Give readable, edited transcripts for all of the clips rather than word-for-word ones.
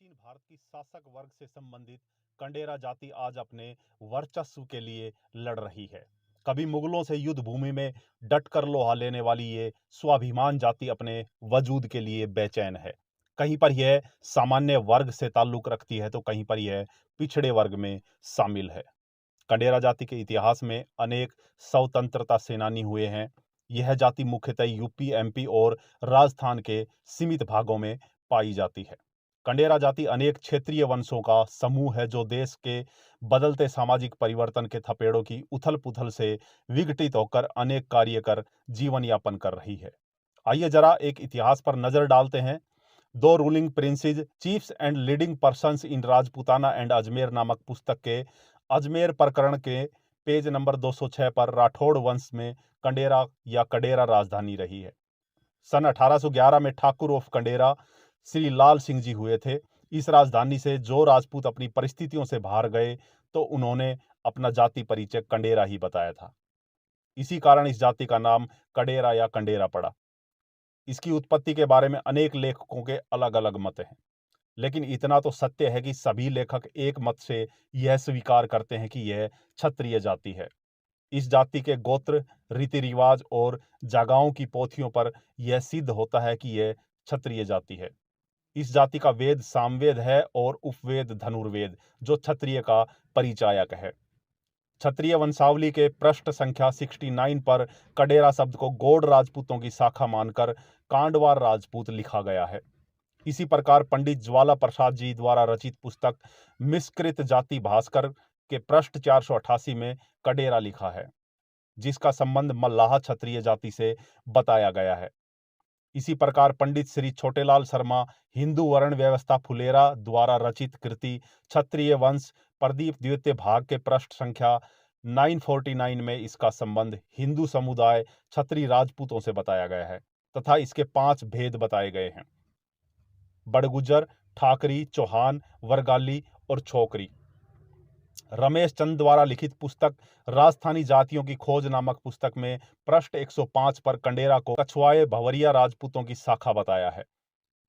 प्राचीन भारत की शासक वर्ग से संबंधित कंडेरा जाति आज अपने वर्चस्व के लिए लड़ रही है। कभी मुगलों से युद्ध भूमि में डटकर लोहा लेने वाली ये स्वाभिमान जाति अपने वजूद के लिए बेचैन है। कहीं पर यह सामान्य वर्ग से ताल्लुक रखती है तो कहीं पर यह पिछड़े वर्ग में शामिल है। कंडेरा जाति के इतिहास में अनेक स्वतंत्रता सेनानी हुए हैं। यह जाति मुख्यतः यूपी, एमपी और राजस्थान के सीमित भागों में पाई जाती है। कंडेरा जाति अनेक क्षेत्रीय वंशों का समूह है जो देश के बदलते सामाजिक परिवर्तन के थपेड़ों की उथल पुथल से विघटित होकर अनेक कार्य कर जीवन यापन कर रही है। आइए जरा एक इतिहास पर नजर डालते हैं। दो ruling princess, chiefs and leading persons in Rajputana and Ajmer नामक पुस्तक के अजमेर प्रकरण के पेज नंबर 206 पर राठौड़ वंश में कंडेरा या कडेरा राजधानी रही है। सन 1811 में ठाकुर ऑफ कंडेरा श्री लाल सिंह जी हुए थे। इस राजधानी से जो राजपूत अपनी परिस्थितियों से बाहर गए तो उन्होंने अपना जाति परिचय कंडेरा ही बताया था। इसी कारण इस जाति का नाम कडेरा या कंडेरा पड़ा। इसकी उत्पत्ति के बारे में अनेक लेखकों के अलग अलग मत हैं, लेकिन इतना तो सत्य है कि सभी लेखक एक मत से यह स्वीकार करते हैं कि यह क्षत्रिय जाति है। इस जाति के गोत्र, रीति रिवाज और जगहों की पोथियों पर यह सिद्ध होता है कि यह क्षत्रिय जाति है। इस जाति का वेद सामवेद है और उपवेद धनुर्वेद, जो क्षत्रिय का परिचायक है। क्षत्रिय वंशावली के पृष्ठ संख्या 69 पर कडेरा शब्द को गौड़ राजपूतों की शाखा मानकर कांडवार राजपूत लिखा गया है। इसी प्रकार पंडित ज्वाला प्रसाद जी द्वारा रचित पुस्तक मिश्रित जाति भास्कर के पृष्ठ 488 में कडेरा लिखा है, जिसका संबंध मल्लाह क्षत्रिय जाति से बताया गया है। इसी प्रकार पंडित श्री छोटेलाल शर्मा हिंदू वर्ण व्यवस्था फुलेरा द्वारा रचित कृति क्षत्रिय वंश प्रदीप द्वितीय भाग के पृष्ठ संख्या 949 में इसका संबंध हिंदू समुदाय क्षत्रिय राजपूतों से बताया गया है तथा इसके 5 भेद बताए गए हैं: बड़गुजर, ठाकरी, चौहान, वरगाली और छोकरी। रमेश चंद द्वारा लिखित पुस्तक राजस्थानी जातियों की खोज नामक पुस्तक में पृष्ठ 105 पर कंडेरा को कछवाए भवरिया राजपूतों की शाखा बताया है।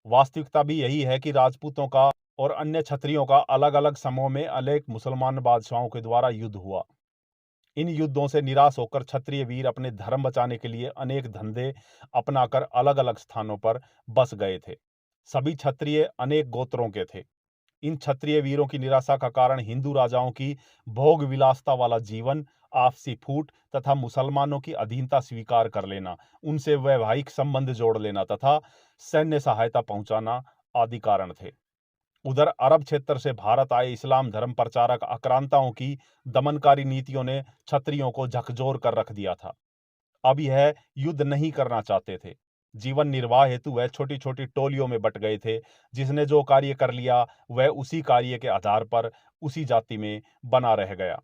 वास्तविकता भी यही है कि राजपूतों का और अन्य क्षत्रियों का अलग अलग समूह में अनेक मुसलमान बादशाहों के द्वारा युद्ध हुआ। इन युद्धों से निराश होकर क्षत्रिय वीर अपने धर्म बचाने के लिए अनेक धंधे अपनाकर अलग अलग स्थानों पर बस गए थे। सभी क्षत्रिय अनेक गोत्रों के थे। इन क्षत्रिय वीरों की निराशा का कारण हिंदू राजाओं की भोग विलासता वाला जीवन, आपसी फूट तथा मुसलमानों की अधीनता स्वीकार कर लेना, उनसे वैवाहिक संबंध जोड़ लेना तथा सैन्य सहायता पहुंचाना आदि कारण थे। उधर अरब क्षेत्र से भारत आए इस्लाम धर्म प्रचारक आक्रांताओं की दमनकारी नीतियों ने क्षत्रियों को झकझोर कर रख दिया था। अब यह युद्ध नहीं करना चाहते थे। जीवन निर्वाह हेतु वह छोटी छोटी टोलियों में बट गए थे। जिसने जो कार्य कर लिया वह उसी कार्य के आधार पर उसी जाति में बना रह गया।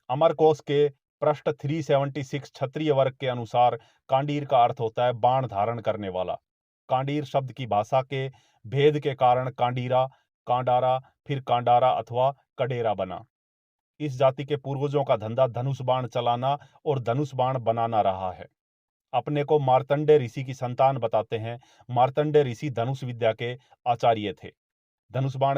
अमरकोश के पृष्ठ 376 क्षत्रिय वर्ग के अनुसार कांडीर का अर्थ होता है बाण धारण करने वाला। कांडीर शब्द की भाषा के भेद के कारण कांडीरा, कांडारा, फिर कांडारा अथवा कडेरा बना। इस जाति के पूर्वजों का धंधा धनुष बाण चलाना और धनुष बाण बनाना रहा है। अपने को मार्तंडे ऋषि की संतान बताते हैं। मार्तंडे ऋषि धनुष विद्या के आचार्य थे। धनुष बाण